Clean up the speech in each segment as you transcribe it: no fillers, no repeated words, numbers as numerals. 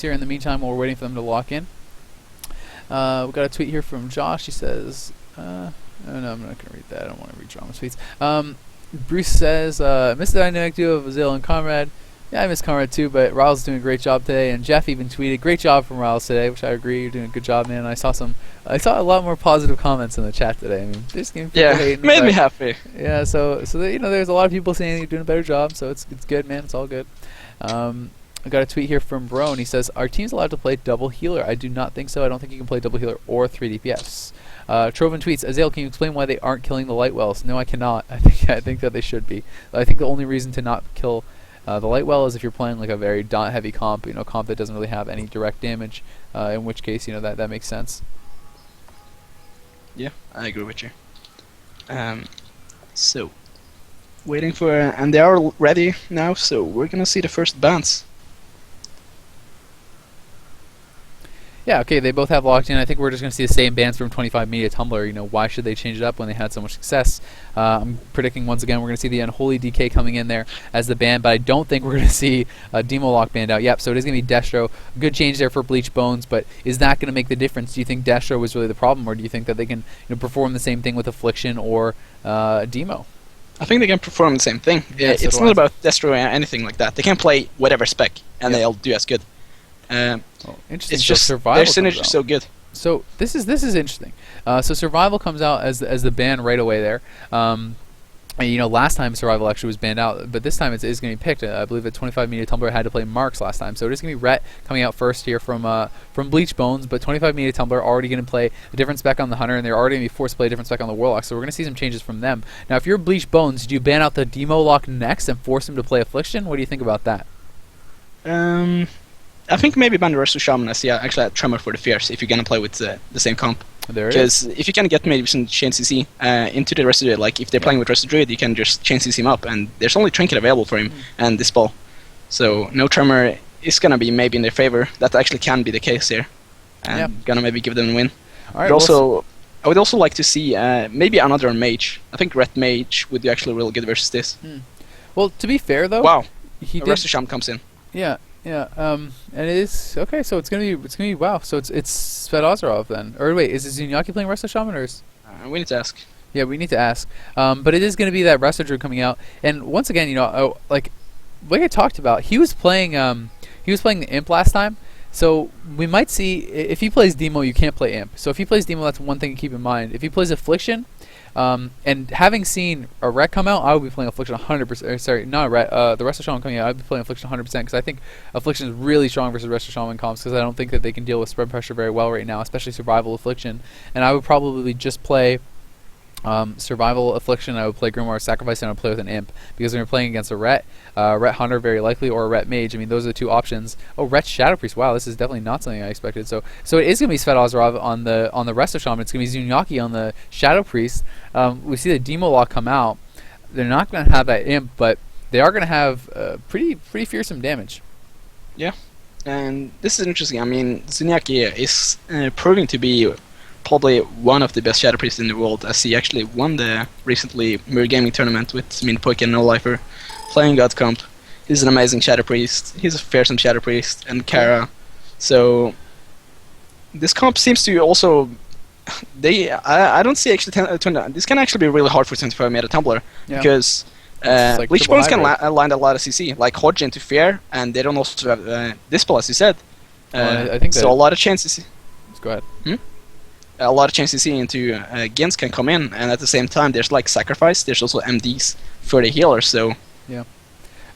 tweets here in the meantime while we're waiting for them to lock in. We got a tweet here from Josh. He says, oh, no, I'm not going to read that. I don't want to read drama tweets. Bruce says, miss the dynamic duo of Azael and Conrad. Yeah, I miss Conrad too, but Rylez is doing a great job today. And Jeff even tweeted, great job from Rylez today, which I agree. You're doing a good job, man. I saw a lot more positive comments in the chat today. I mean, there's people hating, made me happy. Yeah, so there's a lot of people saying you're doing a better job, so it's good, man. It's all good. I got a tweet here from Bro, and he says, are teams allowed to play double healer? I do not think so. I don't think you can play double healer or 3 DPS. Trovan tweets, Azael, can you explain why they aren't killing the light wells? No, I cannot. I think that they should be. I think the only reason to not kill the light well is if you're playing like a very dot heavy comp, comp that doesn't really have any direct damage, in which case, that makes sense. Yeah, I agree with you. So, waiting for, and they are ready now, so we're gonna see the first bans. Yeah, okay, they both have locked in. I think we're just going to see the same bans from 25.media.tumblr. Why should they change it up when they had so much success? I'm predicting once again we're going to see the Unholy DK coming in there as the ban, but I don't think we're going to see Demo Lock banned out. Yep, so it is going to be Destro. Good change there for Bleached Bones, but is that going to make the difference? Do you think Destro was really the problem, or do you think that they can perform the same thing with Affliction or Demo? I think they can perform the same thing. Yeah, it's not about Destro or anything like that. They can play whatever spec, and they'll do as good. Interesting. It's just their synergy is so good. So this is interesting. So Survival comes out as the ban right away there. Last time Survival actually was banned out, but this time it is going to be picked. I believe that 25.media.tumblr had to play Marks last time, so it is going to be Rhett coming out first here from Bleached Bones. But 25.media.tumblr already going to play a different spec on the Hunter, and they're already going to be forced to play a different spec on the Warlock. So we're going to see some changes from them. Now, if you're Bleached Bones, do you ban out the Demo Lock next and force him to play Affliction? What do you think about that? I think maybe ban the Resto Shaman as actually a Tremor for the Fierce if you're gonna play with the same comp. Because if you can get maybe some chain CC into the Resto Druid, like if they're playing with Resto Druid, you can just chain CC him up, and there's only Trinket available for him and Dispel. So no Tremor is gonna be maybe in their favor. That actually can be the case here, and gonna maybe give them a win. All right, I would also like to see maybe another Mage. I think Red Mage would be actually really good versus this. Well, to be fair though, wow, Resto Shaman comes in. Yeah. Yeah, and it is okay. So it's gonna be wow. So it's Svedozarov then, or wait, is it Zunyaki playing Resto Shaman or is? We need to ask. Yeah, we need to ask. But it is gonna be that Resto Druid coming out, and once again, like I talked about, he was playing the Imp last time. So we might see if he plays Demo, you can't play Imp. So if he plays Demo, that's one thing to keep in mind. If he plays Affliction. And having seen a Ret come out, I would be playing Affliction 100%. Sorry, not a Ret. The Resto Shaman coming out, I'd be playing Affliction 100% because I think Affliction is really strong versus Resto Shaman comps because I don't think that they can deal with spread pressure very well right now, especially Survival Affliction. And I would probably just play Survival Affliction. I would play Grimoire Sacrifice, and I would play with an Imp because when you're playing against a Ret Hunter very likely, or a Ret Mage, I mean those are the two options. Oh, Ret Shadow Priest. Wow, this is definitely not something I expected. So it is gonna be Svedozarov on the Resto Shaman. It's gonna be Zunyaki on the Shadow Priest. We see the Demo Lock come out. They're not gonna have that Imp, but they are gonna have pretty fearsome damage. Yeah, and this is interesting. I mean, Zunyaki is proving to be probably one of the best Shadow Priests in the world, as he actually won the recently Mirror Gaming tournament with Minpoke and No Lifer, playing God Comp. He's an amazing Shadow Priest. He's a fearsome Shadow Priest and Kara. So this comp seems to also I don't see actually this can actually be really hard for 25.media.tumblr because like Bleached Bones can land a lot of CC, like Hodge into Fear, and they don't also have Dispel, as you said. I think so. A lot of chances. Let's go ahead. A lot of chances into Gens can come in, and at the same time, there's like Sacrifice. There's also MDs for the healers. So yeah,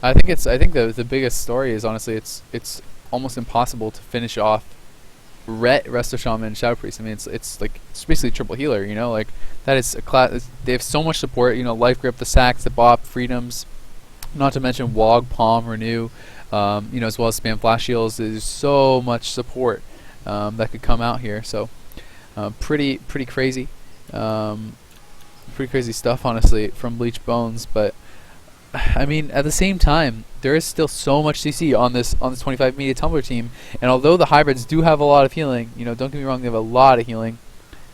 I think the biggest story is honestly it's almost impossible to finish off Resto Shaman and Shadow Priest. I mean, it's basically triple healer. Like that is a class. They have so much support. Life Grip, the Sacks, the Bop, Freedoms, not to mention Wog, Palm, Renew. As well as Spam Flash Shields. There's so much support that could come out here. So. Pretty crazy, pretty crazy stuff, honestly, from Bleached Bones. But I mean, at the same time, there is still so much CC on this 25.media.tumblr team, and although the hybrids do have a lot of healing, don't get me wrong, they have a lot of healing.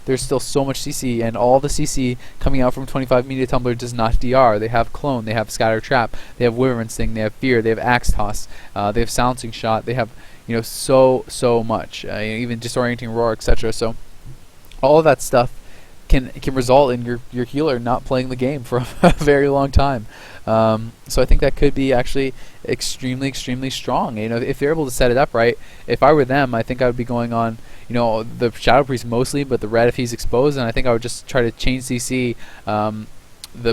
There's still so much CC, and all the CC coming out from 25.media.tumblr does not DR. They have Clone, they have Scatter Trap, they have Wyvern Sting, they have Fear, they have Axe Toss, they have Silencing Shot, they have so much, even disorienting roar, etc. So all of that stuff can result in your healer not playing the game for a very long time. So I think that could be actually extremely strong. If they're able to set it up right. If I were them, I think I would be going on the Shadow Priest mostly, but the red if he's exposed, and I think I would just try to change CC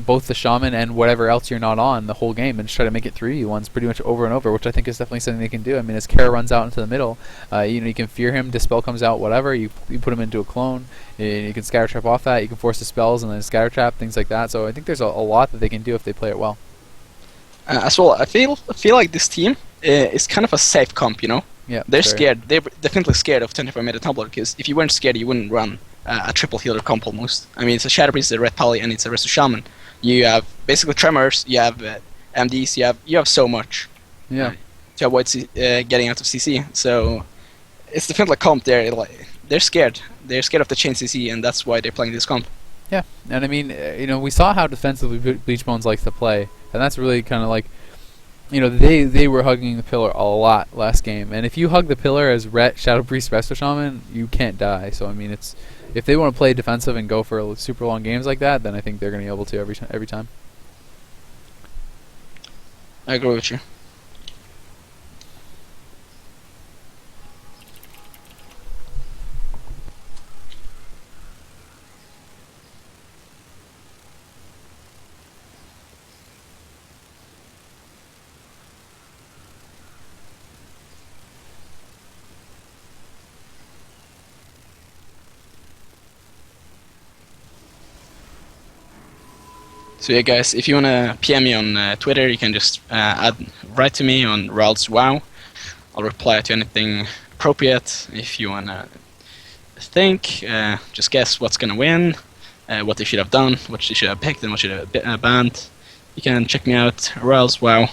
both the Shaman and whatever else you're not on the whole game, and just try to make it 3v1s pretty much over and over, which I think is definitely something they can do. I mean, as Kara runs out into the middle, you can fear him, Dispel comes out, whatever, you put him into a clone, and you can Scatter Trap off that, you can force the spells and then Scatter Trap, things like that. So I think there's a lot that they can do if they play it well. As well, I feel like this team is kind of a safe comp, Yeah, they're scared. They're definitely scared of 25.media.tumblr, because if you weren't scared, you wouldn't run a triple healer comp almost. I mean, it's a Shadow Priest, a Red Pally, and it's a Resto Shaman. You have basically Tremors, you have MDs, you have so much to avoid getting out of CC. So it's definitely a comp. They're scared. They're scared of the chain CC, and that's why they're playing this comp. Yeah, and I mean, we saw how defensively Bleached Bones likes to play, and that's really kind of like, they were hugging the pillar a lot last game, and if you hug the pillar as Shadow Priest, Resto Shaman, you can't die. So I mean, if they want to play defensive and go for super long games like that, then I think they're going to be able to every time. I agree with you. So yeah, guys, if you wanna PM me on Twitter, you can just write to me on Rylez Wow. I'll reply to anything appropriate. If you wanna think, just guess what's gonna win, what they should have done, what they should have picked, and what should have banned. You can check me out, Rylez Wow.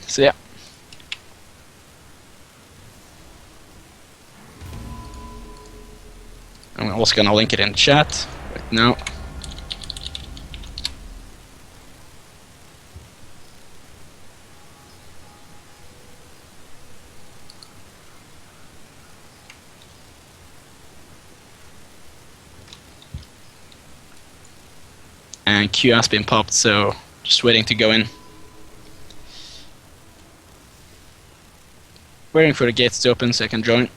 So yeah. I'm also gonna link it in the chat right now. And Q has been popped, so just waiting to go in. Waiting for the gates to open so I can join.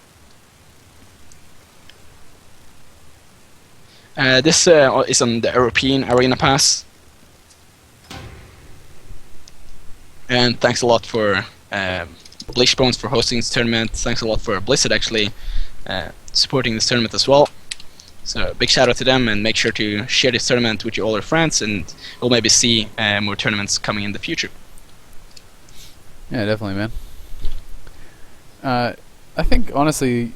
This is on the European Arena Pass. And thanks a lot for Bleached Bones for hosting this tournament. Thanks a lot for Blizzard actually supporting this tournament as well. So big shout out to them, and make sure to share this tournament with all your friends, and we'll maybe see more tournaments coming in the future. Yeah, definitely, man. I think honestly,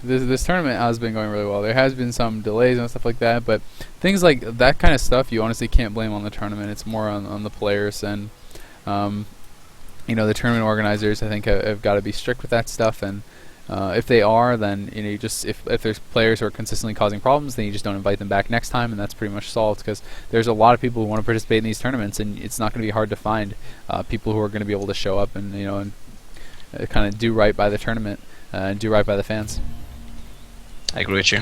this tournament has been going really well. There has been some delays and stuff like that, but things like that kind of stuff you honestly can't blame on the tournament. It's more on the players, and the tournament organizers I think have got to be strict with that stuff, and if they are, then you just if there's players who are consistently causing problems, then you just don't invite them back next time, and that's pretty much solved, because there's a lot of people who want to participate in these tournaments, and it's not going to be hard to find people who are going to be able to show up and and kind of do right by the tournament and do right by the fans. I agree with you.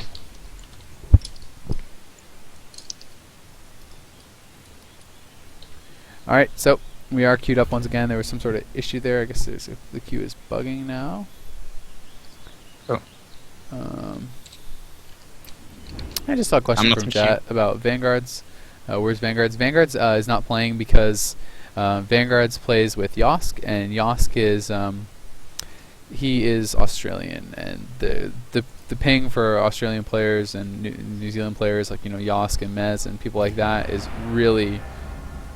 Alright, so we are queued up once again. There was some sort of issue there. I guess the queue is bugging now. Oh. I just saw a question from chat about Vanguards. Where's Vanguards? Vanguards is not playing because Vanguards plays with Yosk, and Yosk is he is Australian, and the ping for Australian players and New Zealand players like Yosk and Mez and people like that is really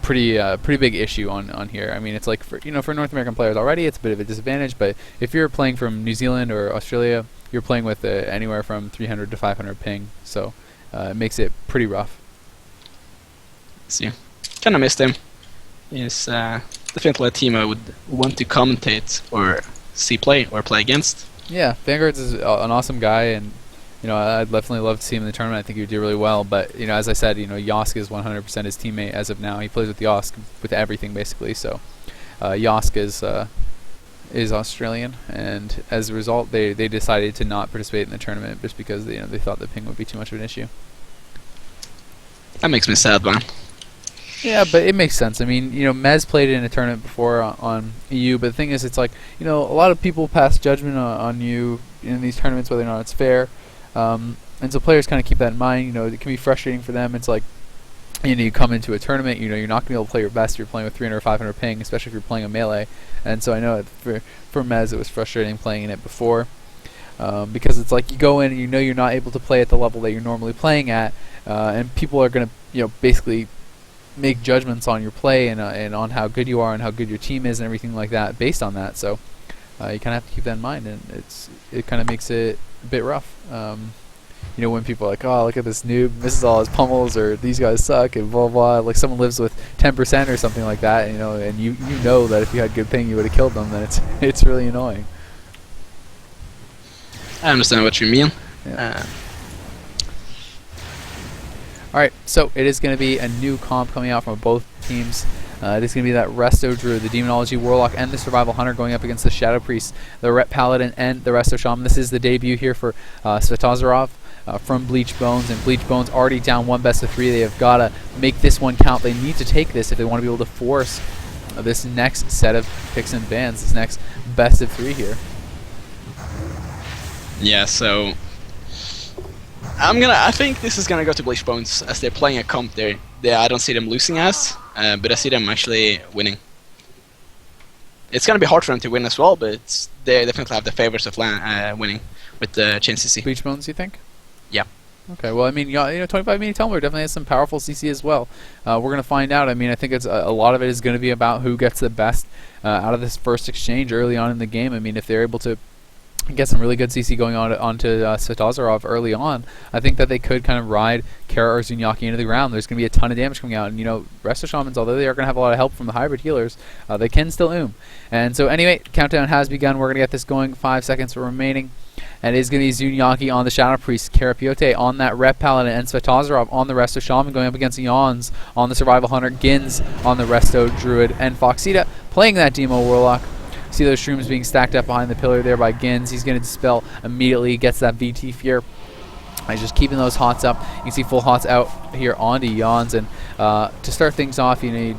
pretty big issue on here. I mean, it's like for North American players already, it's a bit of a disadvantage, but if you're playing from New Zealand or Australia, you're playing with anywhere from 300 to 500 ping, so it makes it pretty rough. See, kind of missed him. He's definitely a team I would want to commentate or see play or play against. Yeah, Vanguards is an awesome guy, and I'd definitely love to see him in the tournament. I think he would do really well, but as I said, Yosk is 100% his teammate as of now. He plays with Yosk with everything basically, so Yosk is is Australian, and as a result, they decided to not participate in the tournament just because they thought the ping would be too much of an issue. That makes me sad, man. Yeah, but it makes sense. I mean, Mez played in a tournament before on EU, but the thing is, it's like, a lot of people pass judgment on you in these tournaments, whether or not it's fair. And so players kind of keep that in mind. It can be frustrating for them. It's like, you come into a tournament, you're not going to be able to play your best if you're playing with 300 or 500 ping, especially if you're playing a melee. And so I know for Mez, it was frustrating playing in it before. Because it's like you go in and you're not able to play at the level that you're normally playing at, and people are going to, basically make judgments on your play and on how good you are and how good your team is and everything like that based on that. So you kind of have to keep that in mind, and it kind of makes it a bit rough. When people are like, oh, look at this noob, misses all his pummels, or these guys suck, and blah blah. Like someone lives with 10% or something like that, and you know that if you had good ping, you would have killed them. Then it's really annoying. I understand what you mean. Yeah. Alright, so it is going to be a new comp coming out from both teams. It is going to be that Resto Druid, the Demonology Warlock, and the Survival Hunter going up against the Shadow Priest, the Ret Paladin, and the Resto Shaman. This is the debut here for Svetozarov from Bleached Bones, and Bleached Bones already down one best of 3. They have got to make this one count. They need to take this if they want to be able to force this next set of picks and bans, this next best of 3 here. Yeah, so I think this is gonna go to Bleached Bones as they're playing a comp there. I don't see them losing as, but I see them actually winning. It's gonna be hard for them to win as well, but they definitely have the favors of winning with the chain CC. Bleached Bones, you think? Yeah. Okay, well, I mean, 25.media.tumblr definitely has some powerful CC as well. We're going to find out. I mean, I think it's a lot of it is going to be about who gets the best out of this first exchange early on in the game. I mean, if they're able to get some really good CC going onto Svetozarov early on, I think that they could kind of ride Kara or Zunyaki into the ground. There's going to be a ton of damage coming out, and Resto Shamans, although they are going to have a lot of help from the hybrid healers, they can still And so anyway, countdown has begun. We're going to get this going. 5 seconds remaining. And it is going to be Zunyaki on the Shadow Priest, Karapiote on that Ret Paladin, and Svetozarov on the Resto Shaman going up against Yawns on the Survival Hunter, Gins on the Resto Druid, and Foxita playing that Demo Warlock. See those shrooms being stacked up behind the pillar there by Gins. He's going to dispel immediately, gets that VT Fear. He's just keeping those hots up. You can see full hots out here onto Yawns, and to start things off, you need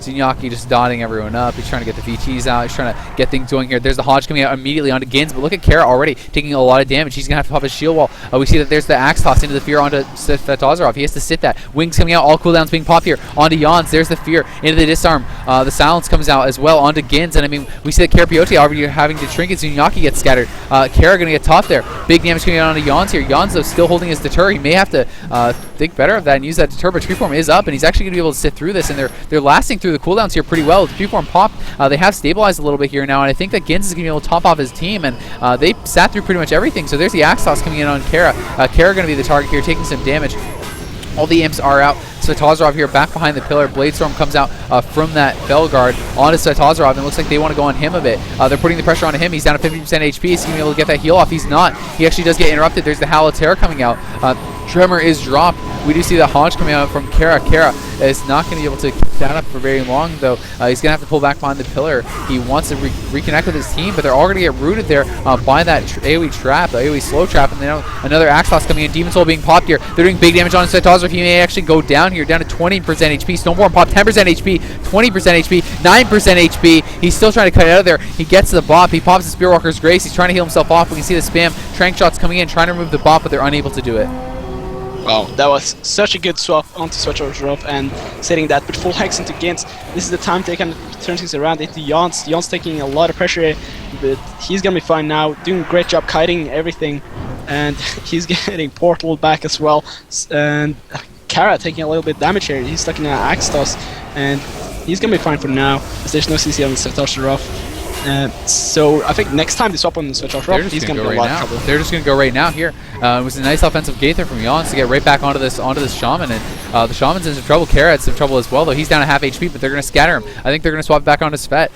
Zunyaki just dotting everyone up. He's trying to get the VTs out. He's trying to get things going here. There's the Hodge coming out immediately onto Gins, but look at Kara already taking a lot of damage. He's going to have to pop his shield wall. We see that there's the Axe Toss into the Fear onto Svetozarov. He has to sit that. Wings coming out, all cooldowns being popped here onto Yawns. There's the Fear into the Disarm. The Silence comes out as well onto Gins, and I mean, we see that Karapiote already having to Trinket. Zunyaki gets scattered. Kara going to get tough there. Big damage coming out onto Yawns here. Yawns, though, still holding his deter. He may have to think better of that and use that deter, but Treeform is up, and he's actually going to be able to sit through this, and they're lasting through the cooldowns here pretty well. The Treeform pop, they have stabilized a little bit here now, and I think that Gins is going to be able to top off his team, and they sat through pretty much everything. So there's the Axe Toss coming in on Kara. Kara going to be the target here, taking some damage. All the imps are out. Svetozarov here back behind the pillar. Bladestorm comes out from that Felguard onto Svetozarov, and it looks like they want to go on him a bit. They're putting the pressure onto him. He's down to 50% HP. He's going to be able to get that heal off. He's not. He actually does get interrupted. There's the Howl of Terror coming out. Tremor is dropped. We do see the Hodge coming out from Kara. Kara is not going to be able to keep that up for very long, though. He's going to have to pull back behind the pillar. He wants to reconnect with his team, but they're all going to get rooted there by that AoE trap, the AoE slow trap, and then another Axe Toss coming in. Demon Soul being popped here. They're doing big damage on Svetozarov. He may actually go down here, down to 20% HP. Snowborn pop 10% HP, 20% HP, 9% HP. He's still trying to cut it out of there. He gets the bop. He pops the Spearwalker's Grace. He's trying to heal himself off. We can see the spam trank shots coming in, trying to remove the bop, but they're unable to do it. Wow, that was such a good swap onto Svetozarov and setting that with full hex into Gins. This is the time they can turn things around into Yawns. Yawns taking a lot of pressure, but he's gonna be fine now. Doing a great job kiting everything, and he's getting portal back as well. And Kara taking a little bit damage here. He's stuck in an Axe Toss, and he's gonna be fine for now, as there's no CC on Svetozarov. So I think next time they swap on Svetozarov, he's going to be a lot of trouble. They're just going to go right now here. It was a nice offensive Gaither from Yawns to get right back onto this Shaman, and the Shaman's in some trouble. Kara had some trouble as well, though. He's down to half HP, but they're going to scatter him. I think they're going to swap back onto Svet.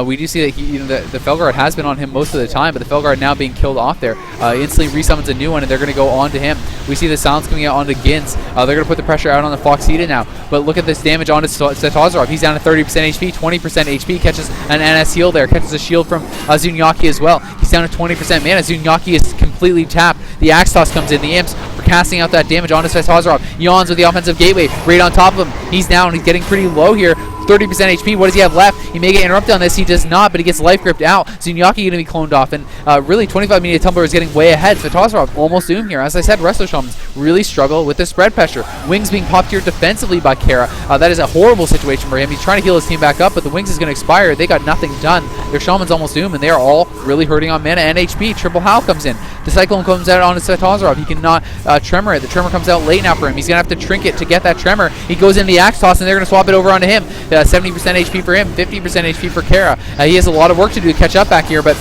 We do see that the Felguard has been on him most of the time, but the Felguard now being killed off there. Instantly resummons a new one, and they're going to go on to him. We see the silence coming out onto Gins. They're going to put the pressure out on the Foxita now. But look at this damage onto Svetozarov. He's down to 30% HP, 20% HP. Catches an NS heal there. Catches a shield from Zunyaki as well. He's down to 20% mana. Zunyaki is completely tapped. The Axe Toss comes in. The Imps are casting out that damage onto Svetozarov. Yawns with the offensive gateway right on top of him. He's down. He's getting pretty low here. 30% HP. What does he have left? He may get interrupted on this. He does not, but he gets life gripped out. Zunyaki going to be cloned off, and really 25.media.tumblr is getting way ahead. Svetozarov almost doomed here. As I said, Wrestler Shamans really struggle with the spread pressure. Wings being popped here defensively by Kara. That is a horrible situation for him. He's trying to heal his team back up, but the Wings is going to expire. They got nothing done. Their Shamans almost doomed, and they are all really hurting on mana and HP. Triple Howl comes in. The Cyclone comes out onto Svetozarov. He cannot Tremor it. The Tremor comes out late now for him. He's going to have to Trinket to get that Tremor. He goes into the Axe Toss, and they're going to swap it over onto him. 70% HP for him, 50% HP for Kara. He has a lot of work to do to catch up back here, but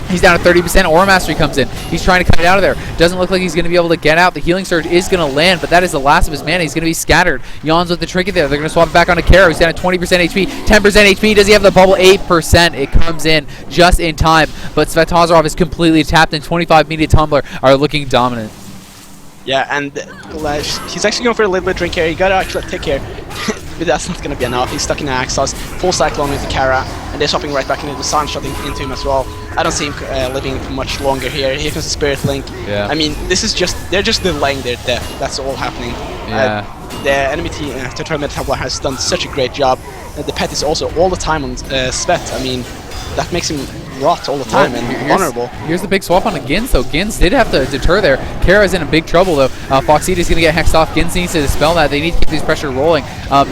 he's down to 30%. Aura Mastery comes in. He's trying to cut it out of there. Doesn't look like he's going to be able to get out. The Healing Surge is going to land, but that is the last of his mana. He's going to be scattered. Yawns with the Trinket there. They're going to swap it back onto Kara. He's down to 20% HP, 10% HP. Does he have the bubble? 8%. It comes in just in time, but Svetozarov is completely tapped, and 25.media.tumblr are looking dominant. Yeah, and he's actually going for a little bit of drink here. You gotta actually take care. But that's not going to be enough. He's stuck in the Axe Toss, full Cyclone into Kara, and they're swapping right back into the Sun, shotting into him as well. I don't see him living much longer here. Here comes the Spirit Link. Yeah. I mean, this is they're just delaying their death. That's all happening. Yeah. The enemy team, 25.media.tumblr, has done such a great job. The pet is also all the time on Svet. I mean, that makes him rot all the time and vulnerable. Here's the big swap on the Gins, though. Gins did have to deter there. Kara's in a big trouble, though. Foxita's going to get hexed off. Gins needs to dispel that. They need to keep this pressure rolling.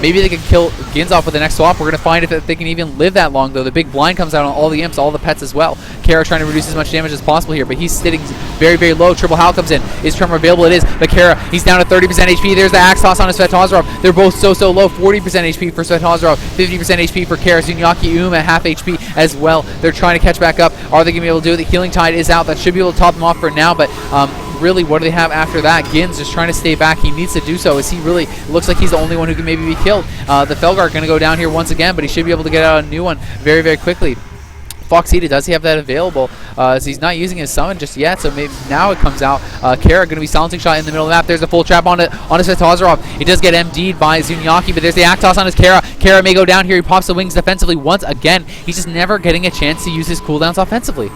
Maybe they can kill Gins off with the next swap. We're going to find if they can even live that long, though. The big blind comes out on all the Imps, all the pets as well. Kara trying to reduce as much damage as possible here, but he's sitting very, very low. Triple Howl comes in. Is Tremor available? It is. But Kara, he's down to 30% HP. There's the Axe Toss on his Svetozarov. They're both so low. 40% HP for Svetozarov, 50% HP for Kara. Zunyaki at half HP as well. They're trying to catch back up. Are they going to be able to do it? The Healing Tide is out. That should be able to top them off for now, but really, what do they have after that? Gins just trying to stay back. He needs to do so, as he really looks like he's the only one who can maybe be killed. The Felguard going to go down here once again, but he should be able to get out a new one very, very quickly. Foxita, does he have that available? As he's not using his summon just yet, so maybe now it comes out. Kara going to be silencing shot in the middle of the map. There's a full trap on his Svetozarov. He does get MD'd by Zunyaki, but there's the Actos on his Kara. Kara may go down here. He pops the wings defensively once again. He's just never getting a chance to use his cooldowns offensively.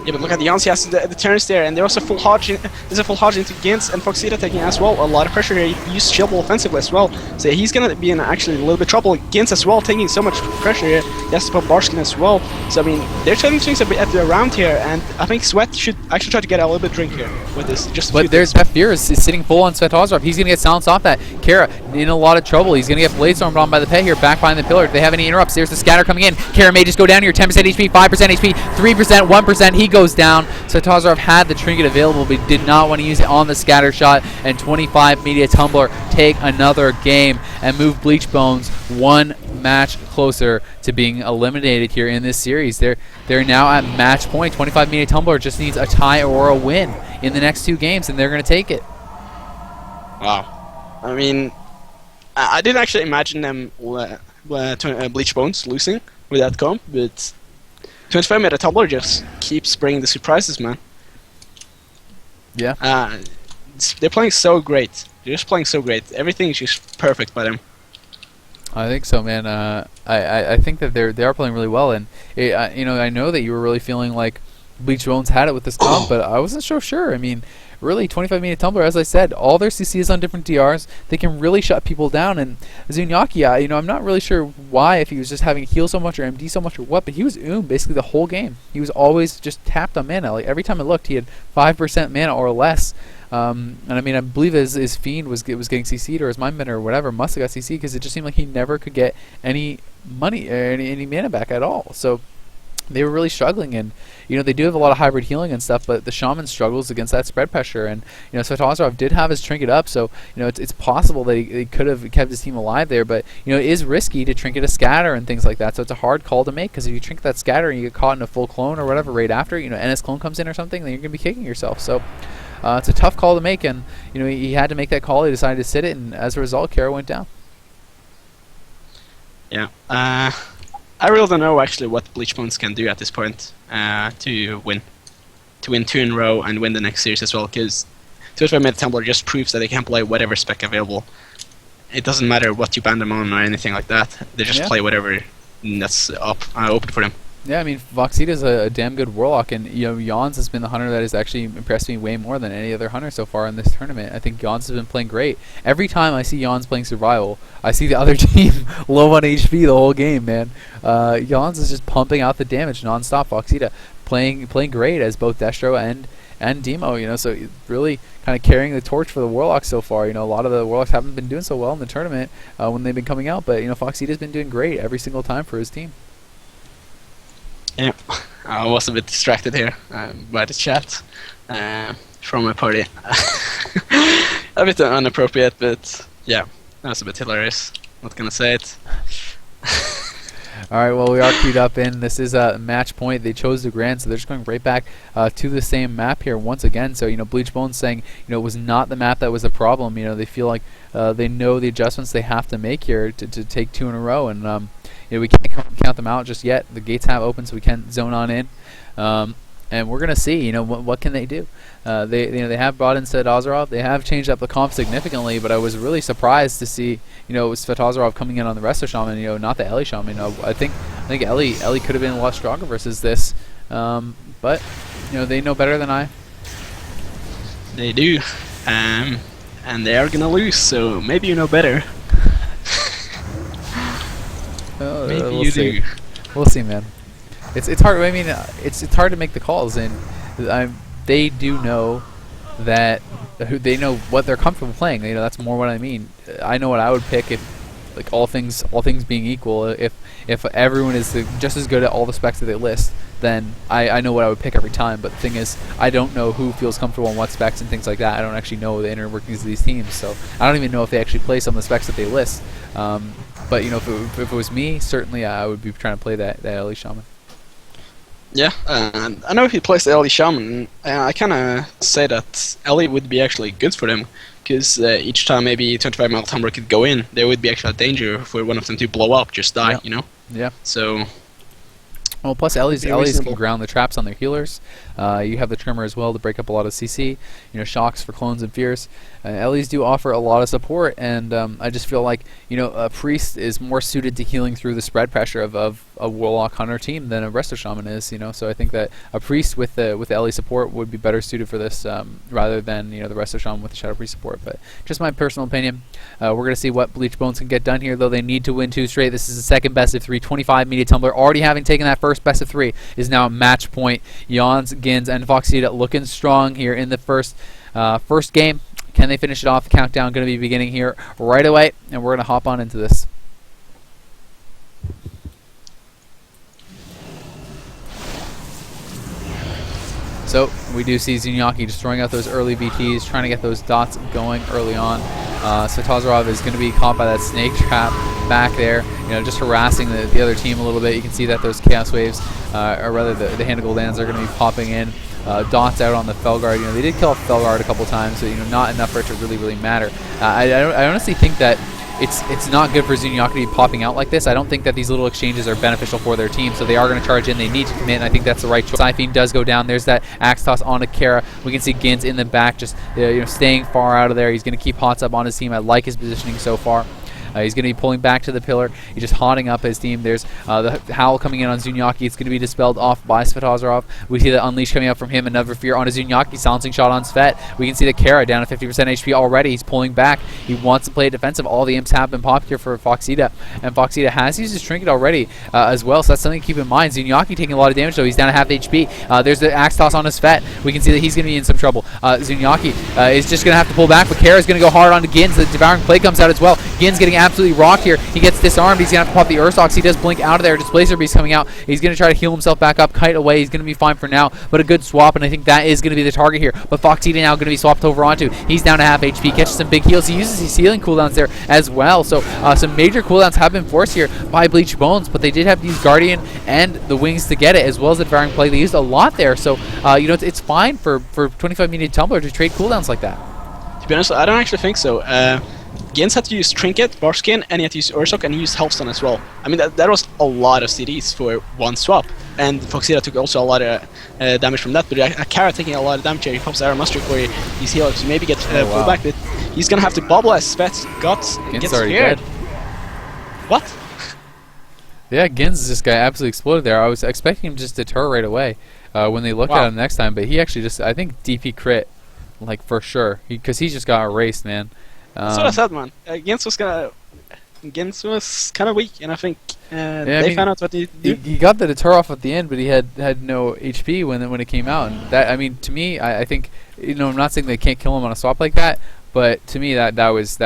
Yeah, but look at the Yance, he has the turns there, and there's a full hodge into Gins and Foxita taking as well. A lot of pressure here. He used Shield Wall offensively as well. So he's going to be in actually a little bit of trouble. Gins as well, taking so much pressure here. He has to put Barskin as well. So I mean, they're turning things a bit around here, and I think Svet should actually try to get a little bit of drink here with this. But there's that fear is sitting full on Svetozarov. He's going to get silenced off that. Kara in a lot of trouble. He's going to get Bladestormed on by the pet here, back behind the pillar. Do they have any interrupts? There's the scatter coming in. Kara may just go down here. 10% HP, 5% HP, 3%, 1%. He goes down. Svetozarov had the trinket available, but did not want to use it on the scatter shot, and 25.media.tumblr take another game and move Bleached Bones one match closer to being eliminated here in this series. They're now at match point. 25.media.tumblr just needs a tie or a win in the next two games, and they're going to take it. Wow. I mean, I didn't actually imagine them Bleached Bones losing with that comp, but 25.media.tumblr just keeps bringing the surprises, man. Yeah. They're playing so great. They're just playing so great. Everything is just perfect by them. I think so, man. I think that they are playing really well, and I know that you were really feeling like Bleached Bones had it with this comp, but I wasn't so sure. I mean, really, 25.media.tumblr, as I said, all their CC is on different DRs. They can really shut people down. And Zunyaki, I'm not really sure why, if he was just having heal so much or MD so much or what, but he was basically the whole game. He was always just tapped on mana. Like every time I looked, he had 5% mana or less. And I mean, I believe his Fiend was getting CC'd, or his Mindbender or whatever must have got CC'd, because it just seemed like he never could get any money or any mana back at all. So they were really struggling, and they do have a lot of hybrid healing and stuff, but the Shaman struggles against that spread pressure. And Svetozarov did have his trinket up, so it's possible that he could have kept his team alive there, but it is risky to trinket a scatter and things like that, so it's a hard call to make, because if you trinket that scatter and you get caught in a full clone or whatever right after, NS clone comes in or something, then you're going to be kicking yourself. So it's a tough call to make, and he had to make that call. He decided to sit it, and as a result, Kara went down. Yeah. I really don't know actually what Bleached Bones can do at this point to win 2 in a row and win the next series as well, because 25.media.tumblr just proves that they can play whatever spec available. It doesn't matter what you ban them on or anything like that. They just play whatever that's open for them. Yeah, I mean, Foxita's a damn good Warlock, and Jans has been the hunter that has actually impressed me way more than any other hunter so far in this tournament. I think Jans has been playing great. Every time I see Jans playing Survival, I see the other team low on HP the whole game, man. Jans is just pumping out the damage nonstop. Foxita playing great as both Destro and Demo, so really kind of carrying the torch for the Warlocks so far. A lot of the Warlocks haven't been doing so well in the tournament when they've been coming out, but Foxita's been doing great every single time for his team. Yeah, I was a bit distracted here by the chat from my party. A bit inappropriate, but yeah, that was a bit hilarious. Not gonna say it. Alright, well, we are queued up in. This is a match point. They chose the Grand, so they're just going right back to the same map here once again. So, Bleached Bones saying, it was not the map that was the problem. They feel like they know the adjustments they have to make here to take 2 in a row. And, we can't count them out just yet. The gates have opened, so we can zone on in. And we're going to see, what can they do. They have brought in Svetozarov. They have changed up the comp significantly, but I was really surprised to see, Svetozarov coming in on the Resto Shaman, not the Ellie Shaman. I think Ellie could have been a lot stronger versus this. But, they know better than I. They do. And they are going to lose, so maybe you know better. Maybe we'll you see. do. We'll see, man. It's hard. I mean, it's hard to make the calls, and they do know that they know what they're comfortable playing. That's more what I mean. I know what I would pick if, like, all things being equal. If everyone is just as good at all the specs that they list, then I know what I would pick every time. But the thing is, I don't know who feels comfortable on what specs and things like that. I don't actually know the inner workings of these teams, so I don't even know if they actually play some of the specs that they list. But if it was me, certainly I would be trying to play that Ellie Shaman. Yeah, I know he plays the Ellie Shaman. I kind of say that Ellie would be actually good for them, because each time maybe 25.media.tumblr could go in, there would be actually a danger for one of them to blow up, just die, Yeah. So. Well, plus Ellie's can ground the traps on their healers. You have the Tremor as well to break up a lot of CC. Shocks for clones and fears. Ellie's do offer a lot of support, and I just feel like a priest is more suited to healing through the spread pressure of a Warlock Hunter team than a Resto Shaman is. So I think that a priest with Ellie support would be better suited for this rather than the Resto Shaman with the Shadow Priest support. But just my personal opinion. We're gonna see what Bleached Bones can get done here, though they need to win 2 straight. This is the second best of 3. 25.media.tumblr already having taken that first best of 3 is now a match point. Jans, Gins, and Foxita looking strong here in the first game. Can they finish it off? The countdown going to be beginning here right away, and we're going to hop on into this. So we do see Zunyaki just throwing out those early BTs, trying to get those dots going early on. Svetozarov is going to be caught by that snake trap back there, just harassing the other team a little bit. You can see that those Chaos Waves, or rather the Hand of Goldans, are going to be popping in. Dots out on the Felguard. They did kill off Felguard a couple times, so not enough for it to really matter. I honestly think that it's not good for Zunyaki to be popping out like this. I don't think that these little exchanges are beneficial for their team, so they are going to charge in. They need to commit, and I think that's the right choice. Siphene does go down. There's that Axe Toss onto Kara. We can see Gins in the back, just staying far out of there. He's going to keep Hots up on his team. I like his positioning so far. He's going to be pulling back to the pillar. He's just haunting up his team. There's the Howl coming in on Zunyaki. It's going to be dispelled off by Svetozarov. We see the Unleash coming up from him. Another Fear on a Zunyaki. Silencing shot on Svet. We can see the Kara down to 50% HP already. He's pulling back. He wants to play defensive. All the imps have been popped here for Foxita. And Foxita has used his Trinket already as well, so that's something to keep in mind. Zunyaki taking a lot of damage, though. He's down to half HP. There's the Axe Toss on his Svet. We can see that he's going to be in some trouble. Zunyaki is just going to have to pull back, but Kara's going to go hard onto Gins. The Devouring Play comes out as well. Gins getting absolutely rocked here. He gets disarmed. He's going to have to pop the Ursox. He does blink out of there. Displacer Beast coming out. He's going to try to heal himself back up. Kite away. He's going to be fine for now, but a good swap, and I think that is going to be the target here. But Foxita now going to be swapped over onto. He's down to half HP. Catches some big heals. He uses his healing cooldowns there as well. So some major cooldowns have been forced here by Bleached Bones, but they did have to use Guardian and the Wings to get it, as well as the Devouring Play. They used a lot there, so it's fine for 25.media.tumblr to trade cooldowns like that. To be honest, I don't actually think so. Gins had to use Trinket, Barskin, and he had to use Ursoc, and he used Healthstone as well. I mean, that was a lot of CDs for one swap. and Foxita took also a lot of damage from that. But Kara taking a lot of damage here. He pops Arrow Master where he's healed to maybe get pulled back, but he's gonna have to bubble as Svet's guts gets already scared. dead. What? Yeah, Gins, this guy absolutely exploded there. I was expecting him just to deter right away when they looked at him next time, but he actually just, I think, DP crit, like, for sure. Because he just got erased, man. That's what I said, man. Gins was kind of weak, and I think they found out what he did. He got the deter off at the end, but he had no HP when it came out. And that, I mean, to me, I think, you know, I'm not saying they can't kill him on a swap like that, but to me, that was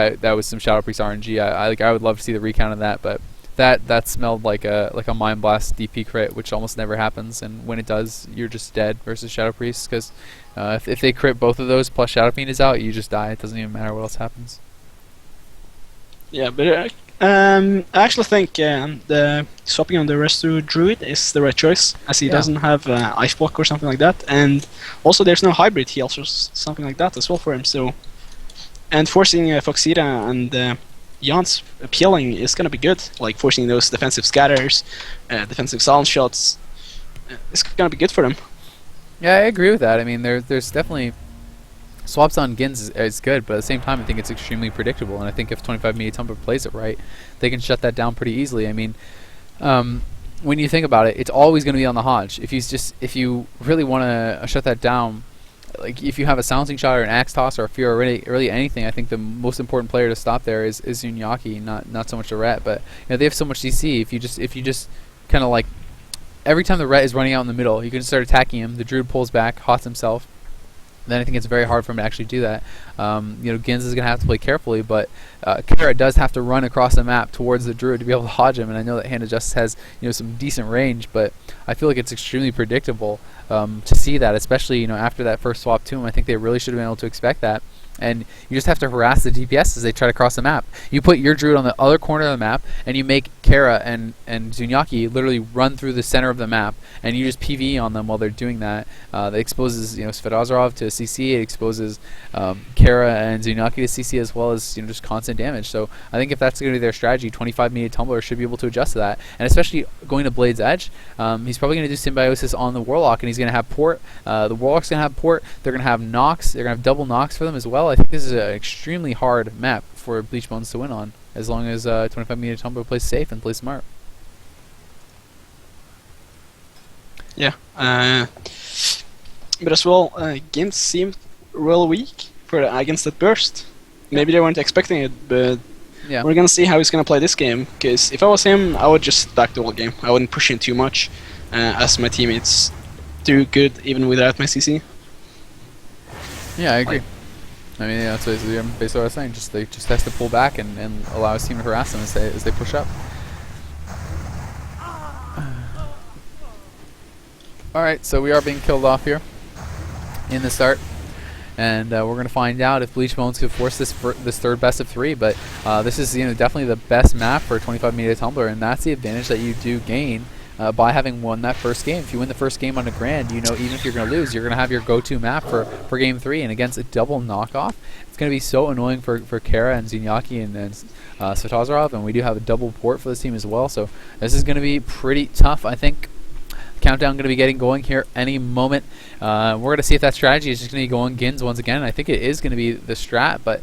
some Shadow Priest RNG. I would love to see the recount of that, but that smelled like a Mind Blast DP crit, which almost never happens, and when it does, you're just dead versus Shadow Priest, because if they crit both of those plus Shadow Fiend is out, you just die. It doesn't even matter what else happens. Yeah, but I actually think the swapping on the Resto Druid is the right choice, as he doesn't have Ice Block or something like that, and also there's no hybrid heals or something like that as well for him, so... And forcing Foxita and Jan's appealing is going to be good, like forcing those defensive scatters, defensive silence shots. It's going to be good for them. Yeah, I agree with that. I mean, there's definitely swaps on Gins is good, but at the same time, I think it's extremely predictable. And I think if 25.media.tumblr plays it right, they can shut that down pretty easily. I mean, when you think about it, it's always going to be on the Hodge. If you really want to shut that down, like if you have a silencing shot or an axe toss or if you're really anything, I think the most important player to stop there is Zunyaki, not so much the Ret, but you know, they have so much CC. If you just kind of like every time the Ret is running out in the middle, you can start attacking him. The Druid pulls back, hots himself. Then I think it's very hard for him to actually do that. You know, Gins is going to have to play carefully, but Kara does have to run across the map towards the Druid to be able to hodge him. And I know that Hand of Justice has, you know, some decent range, but I feel like it's extremely predictable to see that, especially, you know, after that first swap to him. I think they really should have been able to expect that. And you just have to harass the DPS as they try to cross the map. You put your Druid on the other corner of the map, and you make Kara and Zunyaki literally run through the center of the map, and you just PvE on them while they're doing that. That exposes, you know, Svetozarov to CC. It exposes Kara and Zunyaki to CC, as well as, you know, just constant damage. So I think if that's going to be their strategy, 25.media.tumblr should be able to adjust to that. And especially going to Blade's Edge, he's probably going to do Symbiosis on the Warlock, and he's going to have Port. The Warlock's going to have Port. They're going to have Nox. They're going to have double Nox for them as well. I think this is an extremely hard map for Bleached Bones to win on, as long as 25.media.tumblr plays safe and plays smart. Yeah, but as well, Gins seemed real weak against that burst. Maybe they weren't expecting it, but we're gonna see how he's gonna play this game. Because if I was him, I would just stack the whole game. I wouldn't push in too much, as my teammates do good even without my CC. Yeah, I agree. I mean, yeah, that's basically what I was saying. They just has to pull back and allow his team to harass them as they push up. Alright, so we are being killed off here in the start. And we're going to find out if Bleached Bones could force this third best of 3. But this is, you know, definitely the best map for 25.media.tumblr, and that's the advantage that you do gain by having won that first game. If you win the first game on the Grand, you know, even if you're going to lose, you're going to have your go-to map for Game 3. And against a double knockoff, it's going to be so annoying for Kara and Zunyaki and Svetozarov, and we do have a double port for this team as well. So this is going to be pretty tough, I think. Countdown going to be getting going here any moment. We're going to see if that strategy is just going to be going Gins once again. I think it is going to be the strat, but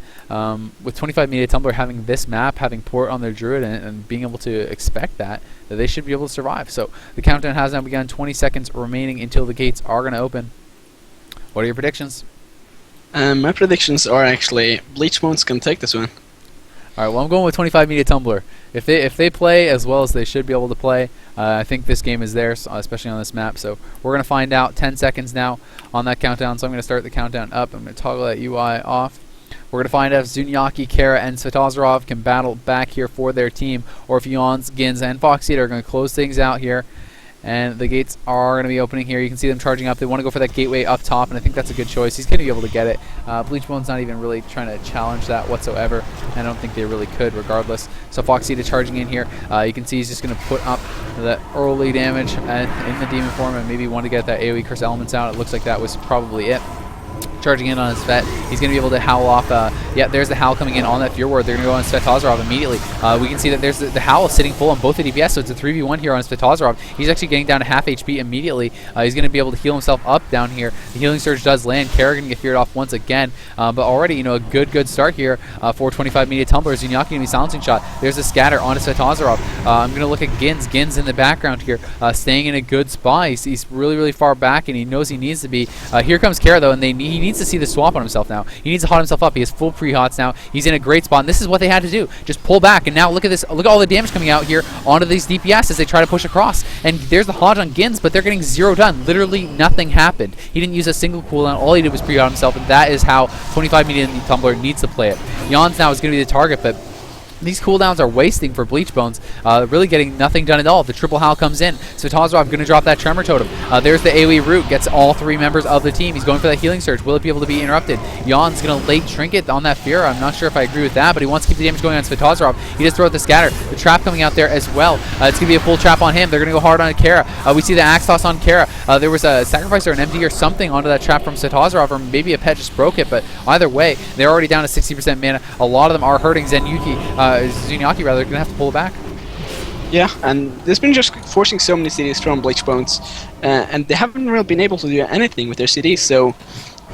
with 25.media.tumblr having this map, having port on their Druid, and being able to expect that they should be able to survive. So the countdown has now begun. 20 seconds remaining until the gates are going to open. What are your predictions? My predictions are actually Bleached Bones can take this one. All right, well, I'm going with 25.media.tumblr. If they play as well as they should be able to play, I think this game is theirs, especially on this map. So we're going to find out. 10 seconds now on that countdown. So I'm going to start the countdown up. I'm going to toggle that UI off. We're going to find out if Zunyaki, Kara, and Svetozarov can battle back here for their team, or if Yawns, Gins, and Foxeater are going to close things out here. And the gates are going to be opening here. You can see them charging up. They want to go for that gateway up top, and I think that's a good choice. He's going to be able to get it. Bleached Bones not even really trying to challenge that whatsoever. I don't think they really could regardless. So Foxeater charging in here. You can see he's just going to put up the early damage in the demon form and maybe want to get that AoE curse elements out. It looks like that was probably it. charging in on his Svet. He's going to be able to howl off. Yeah, there's the howl coming in on that Fear Ward. They're going to go on Svetozarov immediately. We can see that there's the howl sitting full on both the DPS, so it's a 3v1 here on Svetozarov. He's actually getting down to half HP immediately. He's going to be able to heal himself up down here. The healing surge does land. Kara going to get feared off once again, but already, you know, a good start here for 25 Media Tumblr. Zunyaki going to be silencing shot. There's a scatter onto Svetozarov. I'm going to look at Gins. Gins in the background here, staying in a good spot. He's really far back, and he knows he needs to be. Here comes Kara though, and he needs to see the swap on himself now. He needs to hot himself up. He has full pre-hots now. He's in a great spot, and this is what they had to do. Just pull back, and now look at this. Look at all the damage coming out here onto these DPS as they try to push across. And there's the hodge on Gins, but they're getting 0 done. Literally nothing happened. He didn't use a single cooldown. All he did was pre-hot himself, and that is how 25 Media Tumblr needs to play it. Jans now is going to be the target, but these cooldowns are wasting for Bleached Bones, really getting nothing done at all. The triple howl comes in. Svetozarov going to drop that Tremor Totem. There's the AoE root, gets all 3 members of the team. He's going for that healing surge. Will it be able to be interrupted? Jan's going to late trinket on that Fear. I'm not sure if I agree with that, but he wants to keep the damage going on Svetozarov. He just throw out the scatter. The trap coming out there as well. It's going to be a full trap on him. They're going to go hard on Kara. We see the axe toss on Kara. There was a sacrifice or an MD or something onto that trap from Svetozarov, or maybe a pet just broke it, but either way, they're already down to 60% mana. A lot of them are hurting. Zunyaki rather, going to have to pull back. Yeah, and there's been just forcing so many cities from Bleached Bones, and they haven't really been able to do anything with their cities, so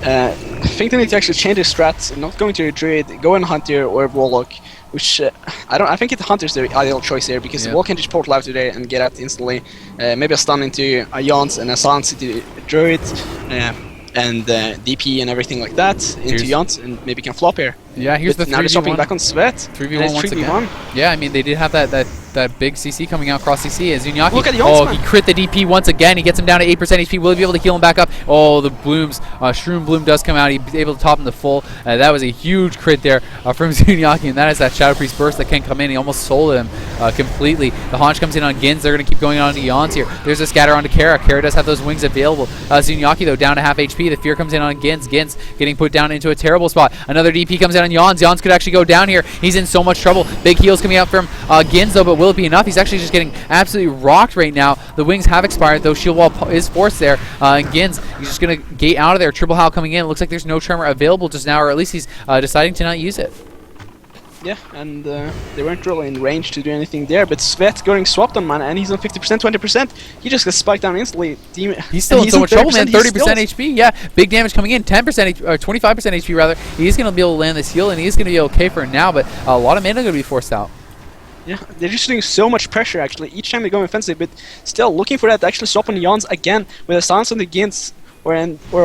I think they need to actually change their strats, not going to a Druid, go on Hunter or Warlock, which I think Hunter's the ideal choice there, because the Warlock can just portal out today and get out instantly. Maybe a stun into a Jans and a silence into Druid, and DP and everything like that into Jans, and maybe can flop here. Yeah, here's the 3v1. Now they're swapping back on Svet. 3v1 once again. Yeah, I mean, they did have that big CC coming out cross CC. And Zunyaki, look at the he crit the DP once again. He gets him down to 8% HP. Will he be able to heal him back up? Oh, the blooms. Shroom Bloom does come out. He's able to top him to full. That was a huge crit there from Zunyaki, and that is that Shadow Priest burst that can come in. He almost sold him completely. The Haunch comes in on Gins. They're going to keep going on to Jans here. There's a scatter onto Kara. Kara does have those wings available. Zunyaki, though, down to half HP. The Fear comes in on Gins. Gins getting put down into a terrible spot. Another DP comes in on Jans. Jans could actually go down here. He's in so much trouble. Big heals coming out from Gins, though, but will it be enough? He's actually just getting absolutely rocked right now. The wings have expired, though. Shield wall is forced there. And Gins, he's just going to gate out of there. Triple howl coming in. It looks like there's no tremor available just now, or at least he's deciding to not use it. Yeah, and they weren't really in range to do anything there, but Svet going swapped on mana, and he's on 50%, 20%. He just gets spiked down instantly. He's still in so much trouble, man. 30% HP, yeah. Big damage coming in, 10% or 25% HP rather. He's going to be able to land this heal, and he's going to be okay for now, but a lot of mana going to be forced out. Yeah, they're just doing so much pressure, actually, each time they go offensive, but still looking for that to actually swap on Jans again with a silence on the Gins. Or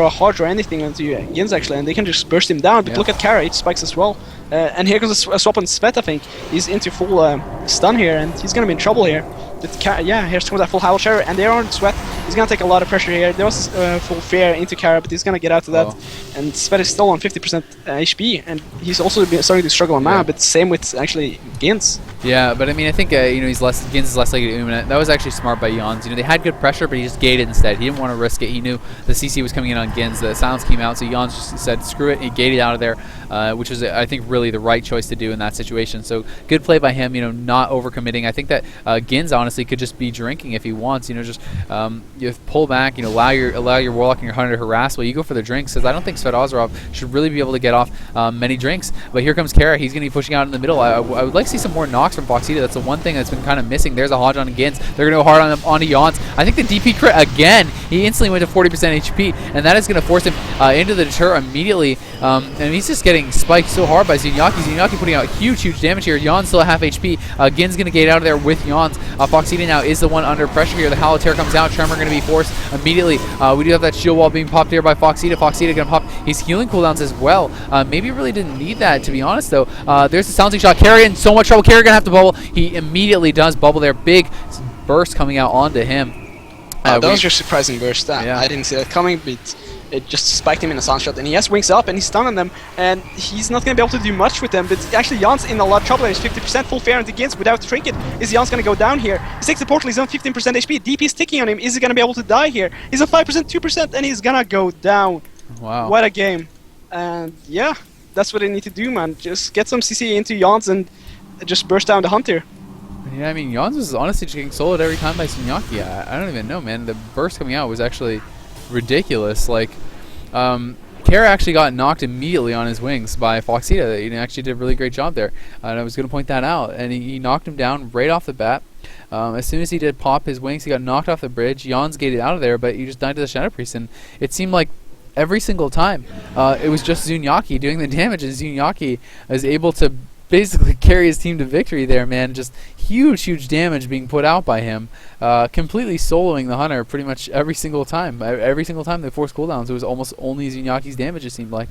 a Hodge or anything onto Gins, actually, and they can just burst him down. But look at Kara, it spikes as well. And here comes a swap on Svet, I think. He's into full stun here, and he's going to be in trouble here. But yeah, here's comes that full Howl Shower, and they're on Svet. He's going to take a lot of pressure here. There was full Fear into Kara, but he's going to get out of that. And Svet is still on 50% HP, and he's also starting to struggle on mana, but same with actually Gins. Yeah, but I mean, I think you know, Gins is less likely to Umina. That was actually smart by Jans. You know, they had good pressure, but he just gated instead. He didn't want to risk it. He knew the CC was coming in on Gins. The silence came out, so Jans just said, "Screw it." He gated out of there, which was, I think, really the right choice to do in that situation. So good play by him. You know, not overcommitting. I think that Gins honestly could just be drinking if he wants. You know, just you pull back. You know, allow your Warlock and your Hunter to harass. Well, you go for the drinks, because I don't think Svetozarov should really be able to get off many drinks. But here comes Kara. He's going to be pushing out in the middle. I would like to see some more knocks from Foxita. That's the one thing that's been kind of missing. There's a Hodge on Gins. They're going to go hard onto Jans. I think the DP crit again. He instantly went to 40% HP, and that is going to force him into the deter immediately. And he's just getting spiked so hard by Zunyaki. Zunyaki putting out huge damage here. Jans still at half HP. Gin's going to gate out of there with Jans. Foxita now is the one under pressure here. The Howl Tear comes out. Tremor going to be forced immediately. We do have that shield wall being popped here by Foxita. Foxita going to pop his healing cooldowns as well. Maybe really didn't need that, to be honest, though. There's the silencing shot. Kara in so much trouble. Kara going to have to bubble. He immediately does bubble there. Big burst coming out onto him. That was just surprising burst. I didn't see that coming, but it just spiked him in a silence shot, and he has wings up, and he's stunning them, and he's not going to be able to do much with them, but actually Jans in a lot of trouble. He's 50% full Fear into Gins without Trinket. Is Jans going to go down here? He takes the portal, he's on 15% HP, DP is ticking on him. Is he going to be able to die here? He's on 5%, 2%, and he's going to go down. Wow. What a game. And yeah, that's what they need to do, man. Just get some CC into Jans and just burst down the Hunter. Yeah, I mean, Jans is honestly just getting soloed every time by Zunyaki. I don't even know, man. The burst coming out was actually ridiculous. Like, Kara Terra actually got knocked immediately on his wings by Foxita. He actually did a really great job there. And I was going to point that out. And he knocked him down right off the bat. As soon as he did pop his wings, he got knocked off the bridge. Jan's gated out of there, but he just died to the Shadow Priest. And it seemed like every single time it was just Zunyaki doing the damage, and Zunyaki is able to basically carry his team to victory there, man. Just huge damage being put out by him, completely soloing the Hunter pretty much every single time. Every single time they forced cooldowns, it was almost only Zunyaki's damage, it seemed like.